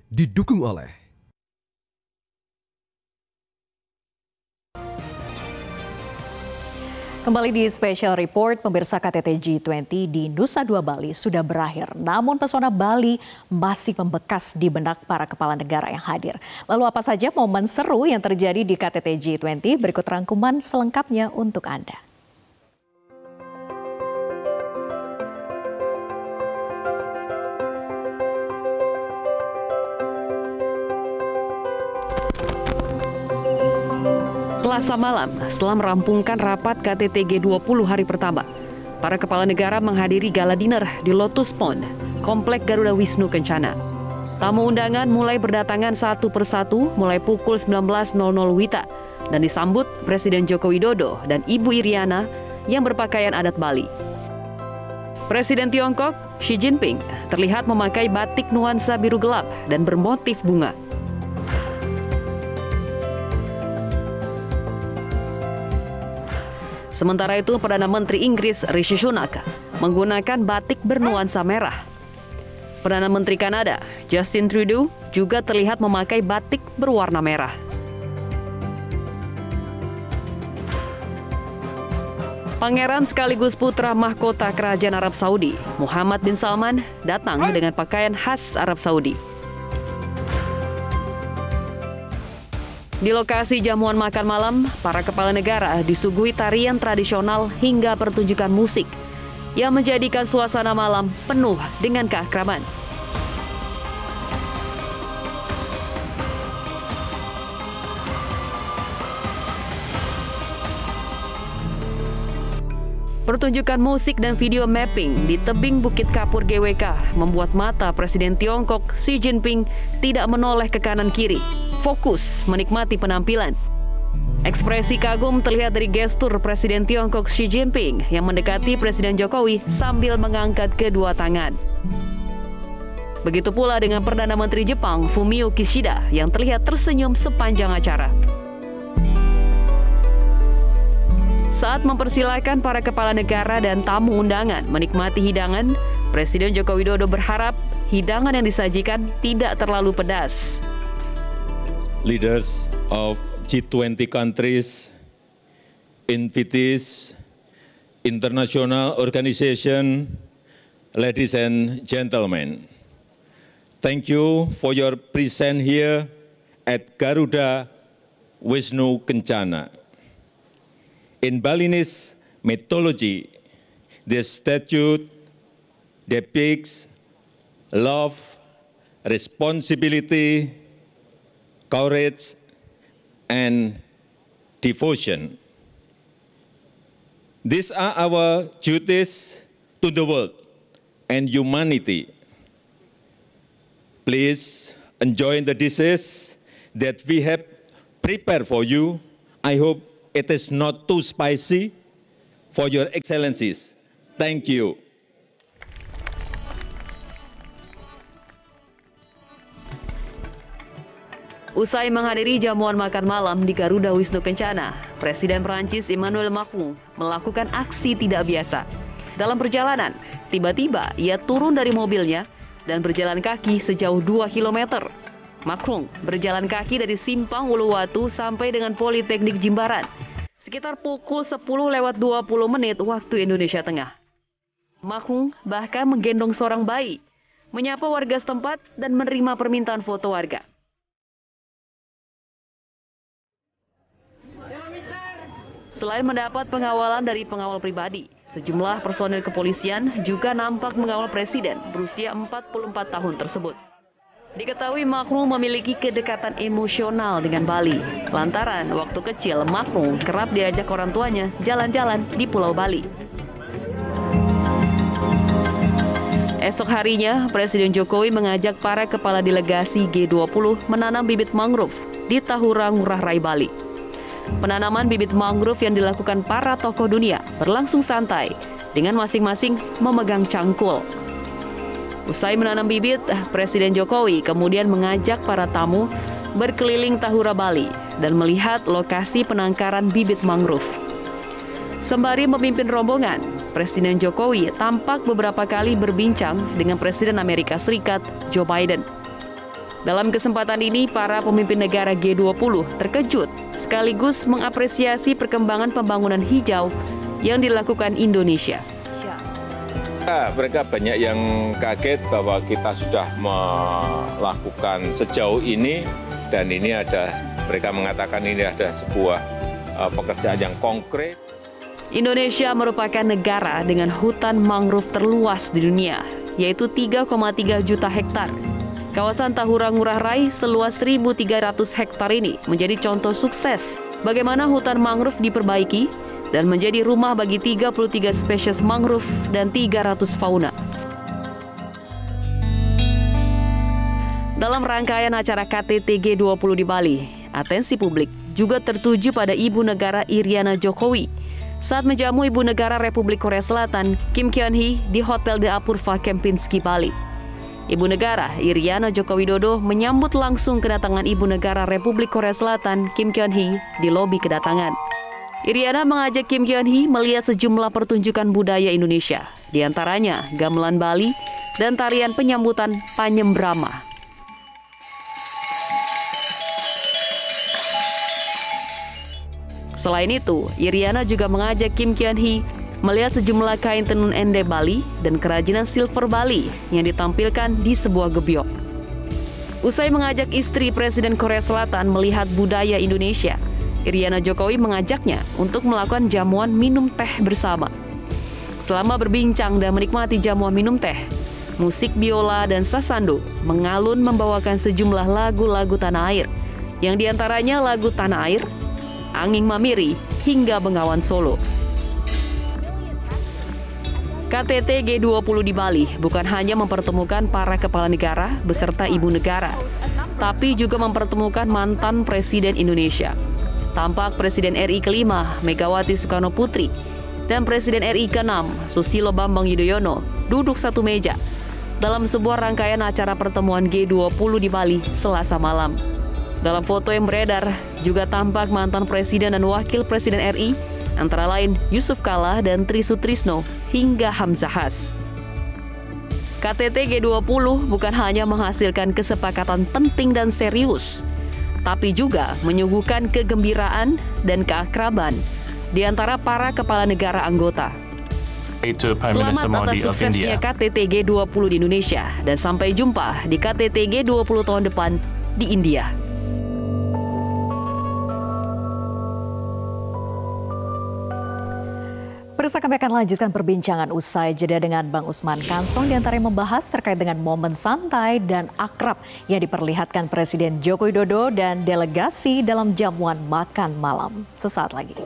didukung oleh Kembali di Special Report, pemirsa KTT G20 di Nusa Dua Bali sudah berakhir. Namun pesona Bali masih membekas di benak para kepala negara yang hadir. Lalu apa saja momen seru yang terjadi di KTT G20? Berikut rangkuman selengkapnya untuk Anda. Selasa malam, setelah merampungkan rapat KTT G20 hari pertama, para kepala negara menghadiri gala dinner di Lotus Pond, Komplek Garuda Wisnu Kencana. Tamu undangan mulai berdatangan satu persatu mulai pukul 19.00 WITA dan disambut Presiden Joko Widodo dan Ibu Iriana yang berpakaian adat Bali. Presiden Tiongkok, Xi Jinping, terlihat memakai batik nuansa biru gelap dan bermotif bunga. Sementara itu, Perdana Menteri Inggris Rishi Sunak menggunakan batik bernuansa merah. Perdana Menteri Kanada Justin Trudeau juga terlihat memakai batik berwarna merah. Pangeran sekaligus putra mahkota Kerajaan Arab Saudi, Muhammad bin Salman, datang dengan pakaian khas Arab Saudi. Di lokasi jamuan makan malam, para kepala negara disuguhi tarian tradisional hingga pertunjukan musik yang menjadikan suasana malam penuh dengan keakraban. Pertunjukan musik dan video mapping di tebing Bukit Kapur GWK membuat mata Presiden Tiongkok Xi Jinping tidak menoleh ke kanan kiri, fokus menikmati penampilan. Ekspresi kagum terlihat dari gestur Presiden Tiongkok Xi Jinping yang mendekati Presiden Jokowi sambil mengangkat kedua tangan. Begitu pula dengan Perdana Menteri Jepang Fumio Kishida yang terlihat tersenyum sepanjang acara. Saat mempersilahkan para kepala negara dan tamu undangan menikmati hidangan, Presiden Joko Widodo berharap hidangan yang disajikan tidak terlalu pedas. Leaders of G20 countries, invitees, international organization, ladies and gentlemen, thank you for your presence here at Garuda Wisnu Kencana. In Balinese mythology, this statue depicts love, responsibility, courage, and devotion. These are our duties to the world and humanity. Please enjoy the dishes that we have prepared for you. I hope it is not too spicy for your excellencies. Thank you. Usai menghadiri jamuan makan malam di Garuda Wisnu Kencana, Presiden Prancis Emmanuel Macron melakukan aksi tidak biasa. Dalam perjalanan, tiba-tiba ia turun dari mobilnya dan berjalan kaki sejauh 2 km. Macron berjalan kaki dari Simpang Uluwatu sampai dengan Politeknik Jimbaran, sekitar pukul 10:20 waktu Indonesia Tengah. Macron bahkan menggendong seorang bayi, menyapa warga setempat dan menerima permintaan foto warga. Selain mendapat pengawalan dari pengawal pribadi, sejumlah personil kepolisian juga nampak mengawal presiden berusia 44 tahun tersebut. Diketahui Macron memiliki kedekatan emosional dengan Bali. Lantaran waktu kecil Macron kerap diajak orang tuanya jalan-jalan di Pulau Bali. Esok harinya, Presiden Jokowi mengajak para kepala delegasi G20 menanam bibit mangrove di Tahura Ngurah Rai, Bali. Penanaman bibit mangrove yang dilakukan para tokoh dunia berlangsung santai dengan masing-masing memegang cangkul. Usai menanam bibit, Presiden Jokowi kemudian mengajak para tamu berkeliling Tahura Bali dan melihat lokasi penangkaran bibit mangrove. Sembari memimpin rombongan, Presiden Jokowi tampak beberapa kali berbincang dengan Presiden Amerika Serikat Joe Biden. Dalam kesempatan ini, para pemimpin negara G20 terkejut sekaligus mengapresiasi perkembangan pembangunan hijau yang dilakukan Indonesia. Mereka banyak yang kaget bahwa kita sudah melakukan sejauh ini, dan ini mereka mengatakan ini ada sebuah pekerjaan yang konkret. Indonesia merupakan negara dengan hutan mangrove terluas di dunia, yaitu 3,3 juta hektar. Kawasan Tahura Ngurah Rai seluas 1.300 hektar ini menjadi contoh sukses bagaimana hutan mangrove diperbaiki dan menjadi rumah bagi 33 spesies mangrove dan 300 fauna. Dalam rangkaian acara KTT G20 di Bali, atensi publik juga tertuju pada Ibu Negara Iriana Jokowi saat menjamu Ibu Negara Republik Korea Selatan Kim Kyun-hee di Hotel The Apurva Kempinski, Bali. Ibu Negara Iriana Joko Widodo menyambut langsung kedatangan Ibu Negara Republik Korea Selatan Kim Kyun-hee di lobi kedatangan. Iriana mengajak Kim Kyun-hee melihat sejumlah pertunjukan budaya Indonesia, di antaranya gamelan Bali dan tarian penyambutan Panyembrama. Selain itu, Iriana juga mengajak Kim Kyun-hee melihat sejumlah kain tenun ende Bali dan kerajinan silver Bali yang ditampilkan di sebuah gebyok. Usai mengajak istri Presiden Korea Selatan melihat budaya Indonesia, Iriana Jokowi mengajaknya untuk melakukan jamuan minum teh bersama. Selama berbincang dan menikmati jamuan minum teh, musik biola dan sasando mengalun membawakan sejumlah lagu-lagu tanah air, yang diantaranya lagu Tanah Air, Angin Mamiri, hingga Bengawan Solo. KTT G20 di Bali bukan hanya mempertemukan para kepala negara beserta ibu negara, tapi juga mempertemukan mantan Presiden Indonesia. Tampak Presiden RI ke-5 Megawati Soekarno Putri dan Presiden RI ke-6 Susilo Bambang Yudhoyono duduk satu meja dalam sebuah rangkaian acara pertemuan G20 di Bali Selasa malam. Dalam foto yang beredar juga tampak mantan Presiden dan Wakil Presiden RI antara lain Yusuf Kalla dan Tri Sutrisno hingga Hamzah Has. KTT G20 bukan hanya menghasilkan kesepakatan penting dan serius, tapi juga menyuguhkan kegembiraan dan keakraban di antara para kepala negara anggota. Selamat atas suksesnya KTT G20 di Indonesia dan sampai jumpa di KTT G20 tahun depan di India. Pemirsa, kami akan lanjutkan perbincangan usai jeda dengan Bang Usman Kansong, diantaranya membahas terkait dengan momen santai dan akrab yang diperlihatkan Presiden Joko Widodo dan delegasi dalam jamuan makan malam. Sesaat lagi.